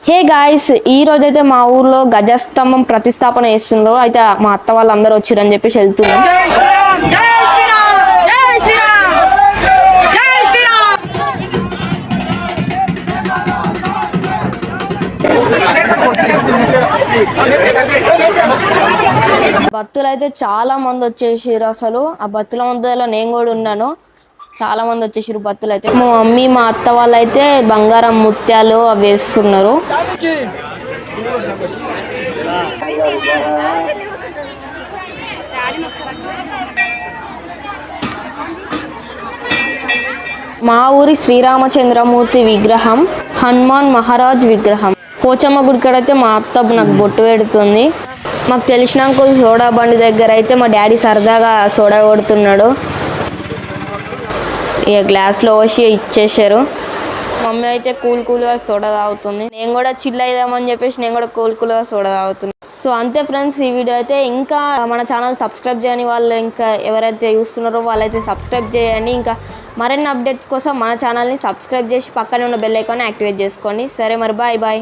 Hey guys, ఈ రోజైతే మా ఊర్లో గజస్తంభం ప్రతిష్టాపన చేస్తుండ్రు. అయితే మా అత్త వాళ్ళందరూ వచ్చిరని చెప్పేసి వెళ్తున్నాం. భక్తులు అయితే చాలా మంది వచ్చేసారు. అసలు ఆ భక్తుల మధ్యలో నేను కూడా ఉన్నాను. చాలా మంది వచ్చేసారు భక్తులు అయితే. మా మమ్మీ మా అత్త వాళ్ళు అయితే బంగారం ముత్యాలు అవి వేస్తున్నారు. మా ఊరి శ్రీరామచంద్రమూర్తి విగ్రహం, హనుమాన్ మహారాజ్ విగ్రహం. పోచమ్మ గుడికాడైతే మా అత్త నాకు బొట్టు పెడుతుంది. మాకు తెలిసిన అంకుల్ సోడా బండి దగ్గర అయితే మా డాడీ సరదాగా సోడా కొడుతున్నాడు. ఇక గ్లాస్లో పోసి ఇచ్చేసారు. మమ్మీ అయితే కూల్గా సోడా తాగుతుంది. నేను కూడా చిల్ అయిదామని చెప్పేసి నేను కూడా కూల్గా సోడా తాగుతున్నాను. సో అంతే ఫ్రెండ్స్, ఈ వీడియో అయితే. ఇంకా మన ఛానల్ సబ్స్క్రైబ్ చేయని వాళ్ళు ఇంకా ఎవరైతే చూస్తున్నారో వాళ్ళైతే సబ్స్క్రైబ్ చేయండి. ఇంకా మరిన్ని అప్డేట్స్ కోసం మన ఛానల్ని సబ్స్క్రైబ్ చేసి పక్కనే ఉన్న బెల్ ఐకాన్ యాక్టివేట్ చేసుకోండి. సరే మరి, బాయ్.